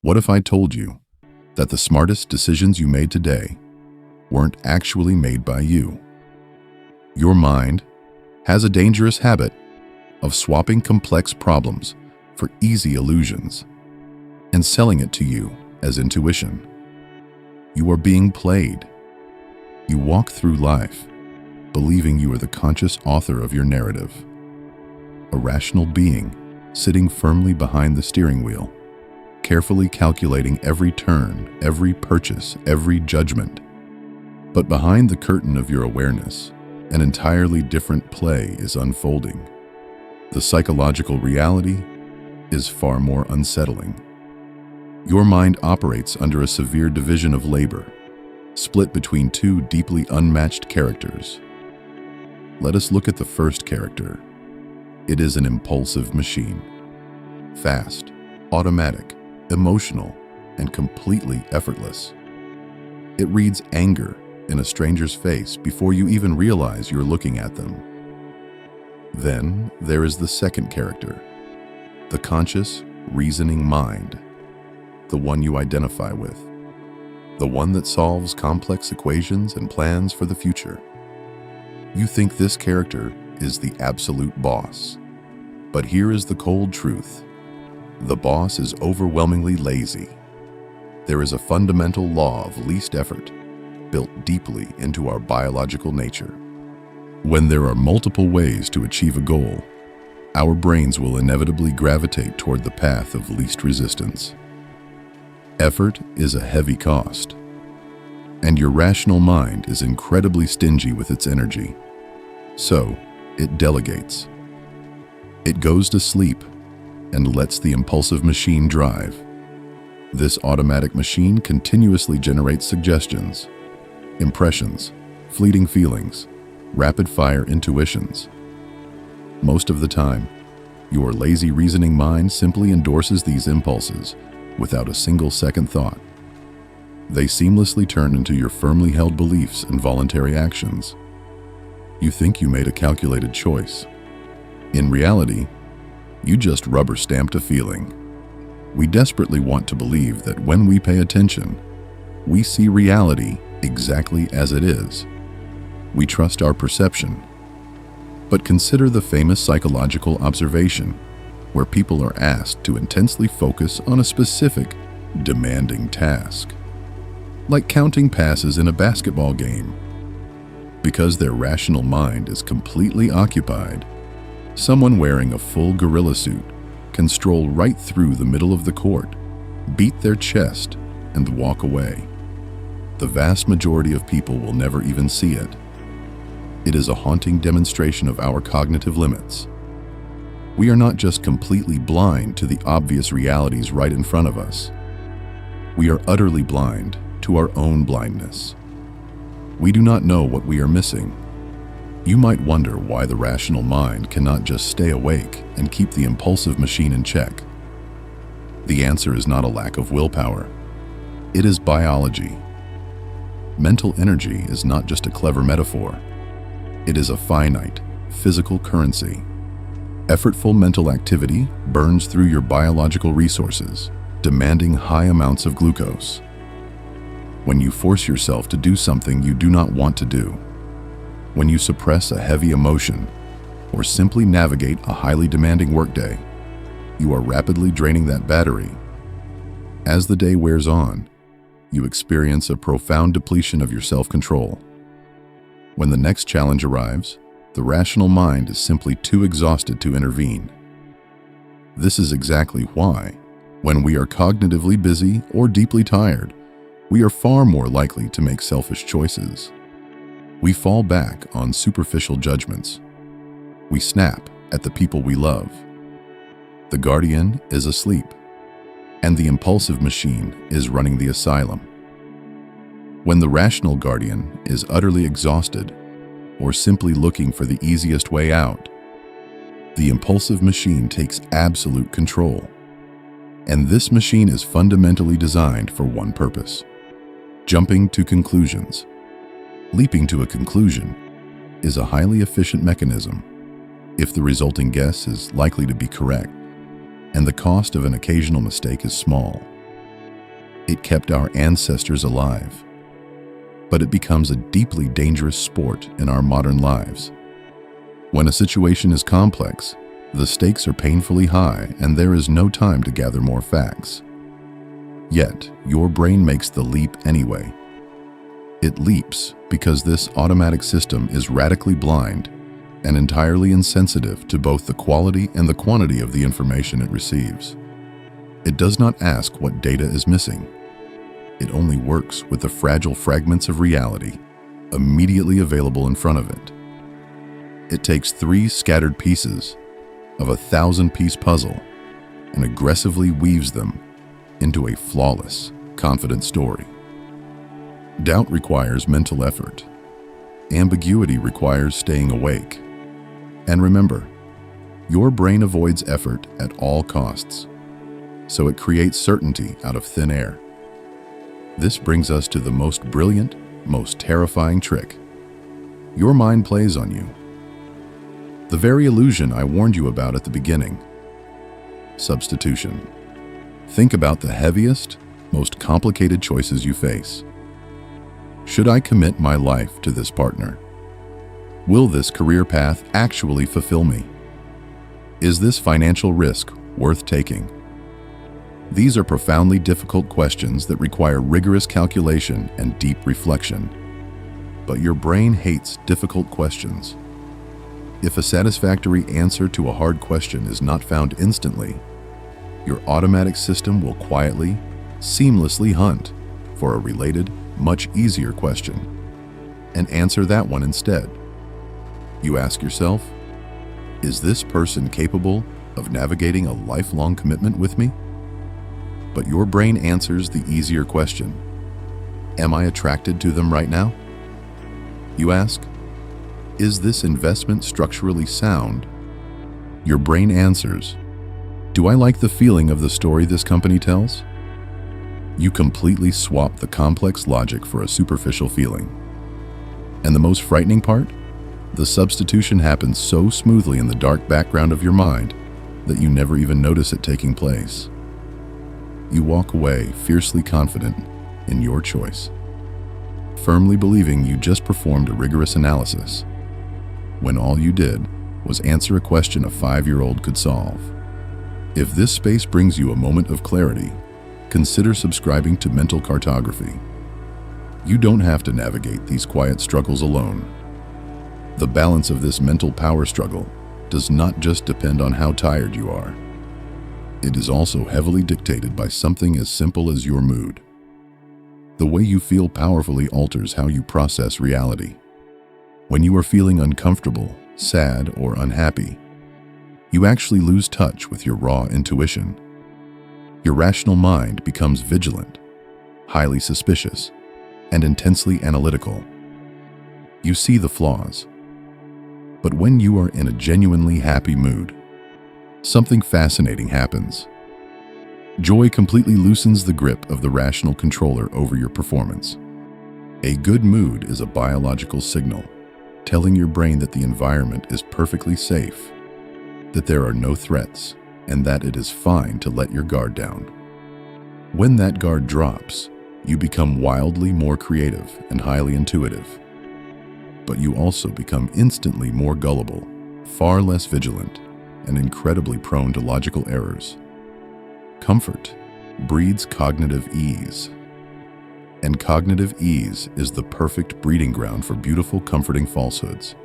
What if I told you that the smartest decisions you made today weren't actually made by you? Your mind has a dangerous habit of swapping complex problems for easy illusions and selling it to you as intuition. You are being played. You walk through life believing you are the conscious author of your narrative, a rational being sitting firmly behind the steering wheel, carefully calculating every turn, every purchase, every judgment. But behind the curtain of your awareness, an entirely different play is unfolding. The psychological reality is far more unsettling. Your mind operates under a severe division of labor, split between two deeply unmatched characters. Let us look at the first character. It is an impulsive machine. Fast, automatic, emotional, and completely effortless. It reads anger in a stranger's face before you even realize you're looking at them. Then there is the second character, the conscious, reasoning mind, the one you identify with, the one that solves complex equations and plans for the future. You think this character is the absolute boss. But here is the cold truth. The boss is overwhelmingly lazy. There is a fundamental law of least effort built deeply into our biological nature. When there are multiple ways to achieve a goal, our brains will inevitably gravitate toward the path of least resistance. Effort is a heavy cost, and your rational mind is incredibly stingy with its energy. So, it delegates. It goes to sleep and lets the impulsive machine drive. This automatic machine continuously generates suggestions, impressions, fleeting feelings, rapid-fire intuitions. Most of the time, your lazy reasoning mind simply endorses these impulses without a single second thought. They seamlessly turn into your firmly held beliefs and voluntary actions. You think you made a calculated choice. In reality, you just rubber-stamped a feeling. We desperately want to believe that when we pay attention, we see reality exactly as it is. We trust our perception. But consider the famous psychological observation where people are asked to intensely focus on a specific, demanding task, like counting passes in a basketball game. Because their rational mind is completely occupied, someone wearing a full gorilla suit can stroll right through the middle of the court, beat their chest, and walk away. The vast majority of people will never even see it. It is a haunting demonstration of our cognitive limits. We are not just completely blind to the obvious realities right in front of us. We are utterly blind to our own blindness. We do not know what we are missing. You might wonder why the rational mind cannot just stay awake and keep the impulsive machine in check. The answer is not a lack of willpower. It is biology. Mental energy is not just a clever metaphor. It is a finite, physical currency. Effortful mental activity burns through your biological resources, demanding high amounts of glucose. When you force yourself to do something you do not want to do, when you suppress a heavy emotion, or simply navigate a highly demanding workday, you are rapidly draining that battery. As the day wears on, you experience a profound depletion of your self-control. When the next challenge arrives, the rational mind is simply too exhausted to intervene. This is exactly why, when we are cognitively busy or deeply tired, we are far more likely to make selfish choices. We fall back on superficial judgments. We snap at the people we love. The guardian is asleep, and the impulsive machine is running the asylum. When the rational guardian is utterly exhausted or simply looking for the easiest way out, the impulsive machine takes absolute control. And this machine is fundamentally designed for one purpose: jumping to conclusions. Leaping to a conclusion is a highly efficient mechanism if the resulting guess is likely to be correct and the cost of an occasional mistake is small. It kept our ancestors alive. But it becomes a deeply dangerous sport in our modern lives. When a situation is complex, the stakes are painfully high and there is no time to gather more facts. Yet, your brain makes the leap anyway. It leaps because this automatic system is radically blind and entirely insensitive to both the quality and the quantity of the information it receives. It does not ask what data is missing. It only works with the fragile fragments of reality immediately available in front of it. It takes 3 scattered pieces of a 1,000-piece puzzle and aggressively weaves them into a flawless, confident story. Doubt requires mental effort. Ambiguity requires staying awake. And remember, your brain avoids effort at all costs, so it creates certainty out of thin air. This brings us to the most brilliant, most terrifying trick. Your mind plays on you. The very illusion I warned you about at the beginning. Substitution. Think about the heaviest, most complicated choices you face. Should I commit my life to this partner? Will this career path actually fulfill me? Is this financial risk worth taking? These are profoundly difficult questions that require rigorous calculation and deep reflection. But your brain hates difficult questions. If a satisfactory answer to a hard question is not found instantly, your automatic system will quietly, seamlessly hunt for a related, much easier question and answer that one instead. You ask yourself, is this person capable of navigating a lifelong commitment with me? But your brain answers the easier question. Am I attracted to them right now? You ask, is this investment structurally sound? Your brain answers, do I like the feeling of the story this company tells? You completely swap the complex logic for a superficial feeling. And the most frightening part? The substitution happens so smoothly in the dark background of your mind that you never even notice it taking place. You walk away fiercely confident in your choice, firmly believing you just performed a rigorous analysis, when all you did was answer a question a 5-year-old could solve. If this space brings you a moment of clarity, consider subscribing to Mental Cartography. You don't have to navigate these quiet struggles alone. The balance of this mental power struggle does not just depend on how tired you are. It is also heavily dictated by something as simple as your mood. The way you feel powerfully alters how you process reality. When you are feeling uncomfortable, sad, or unhappy, you actually lose touch with your raw intuition. Your rational mind becomes vigilant, highly suspicious, and intensely analytical. You see the flaws. But when you are in a genuinely happy mood, something fascinating happens. Joy completely loosens the grip of the rational controller over your performance. A good mood is a biological signal, telling your brain that the environment is perfectly safe, that there are no threats, and that it is fine to let your guard down. When that guard drops, you become wildly more creative and highly intuitive. But you also become instantly more gullible, far less vigilant, and incredibly prone to logical errors. Comfort breeds cognitive ease. And cognitive ease is the perfect breeding ground for beautiful, comforting falsehoods.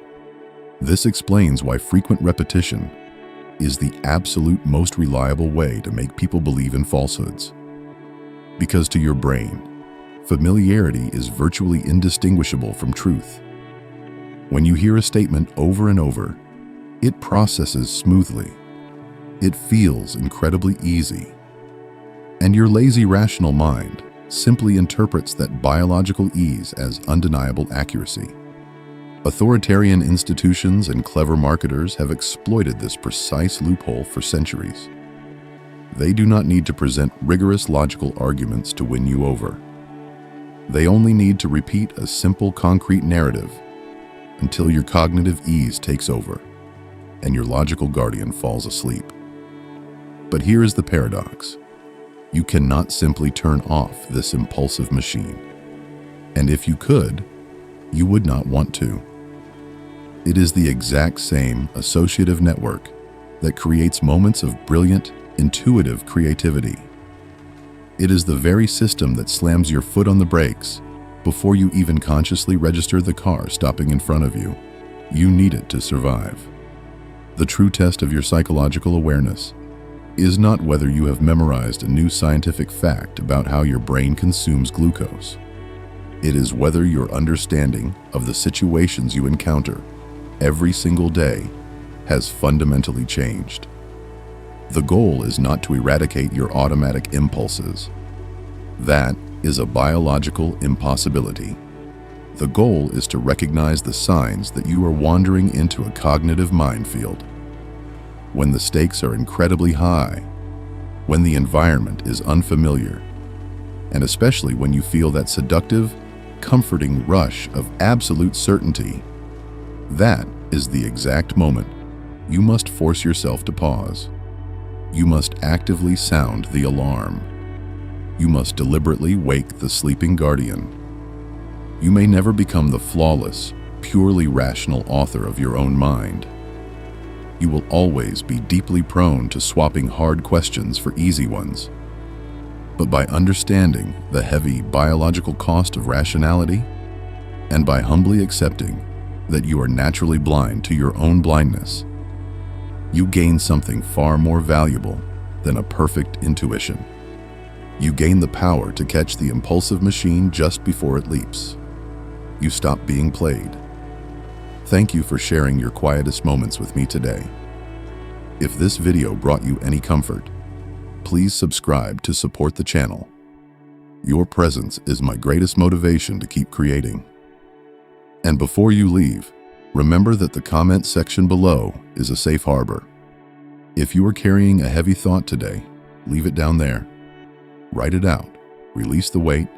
This explains why frequent repetition is the absolute most reliable way to make people believe in falsehoods. Because to your brain, familiarity is virtually indistinguishable from truth. When you hear a statement over and over, it processes smoothly. It feels incredibly easy. And your lazy rational mind simply interprets that biological ease as undeniable accuracy. Authoritarian institutions and clever marketers have exploited this precise loophole for centuries. They do not need to present rigorous logical arguments to win you over. They only need to repeat a simple, concrete narrative until your cognitive ease takes over and your logical guardian falls asleep. But here is the paradox. You cannot simply turn off this impulsive machine. And if you could, you would not want to. It is the exact same associative network that creates moments of brilliant, intuitive creativity. It is the very system that slams your foot on the brakes before you even consciously register the car stopping in front of you. You need it to survive. The true test of your psychological awareness is not whether you have memorized a new scientific fact about how your brain consumes glucose. It is whether your understanding of the situations you encounter every single day has fundamentally changed. The goal is not to eradicate your automatic impulses. That is a biological impossibility. The goal is to recognize the signs that you are wandering into a cognitive minefield. When the stakes are incredibly high, when the environment is unfamiliar, and especially when you feel that seductive, comforting rush of absolute certainty, that is the exact moment you must force yourself to pause. You must actively sound the alarm. You must deliberately wake the sleeping guardian. You may never become the flawless, purely rational author of your own mind. You will always be deeply prone to swapping hard questions for easy ones. But by understanding the heavy biological cost of rationality, and by humbly accepting that you are naturally blind to your own blindness, you gain something far more valuable than a perfect intuition. You gain the power to catch the impulsive machine just before it leaps. You stop being played. Thank you for sharing your quietest moments with me today. If this video brought you any comfort, please subscribe to support the channel. Your presence is my greatest motivation to keep creating. And before you leave, remember that the comment section below is a safe harbor. If you are carrying a heavy thought today, leave it down there. Write it out, release the weight,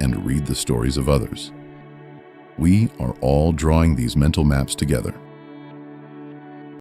and read the stories of others. We are all drawing these mental maps together.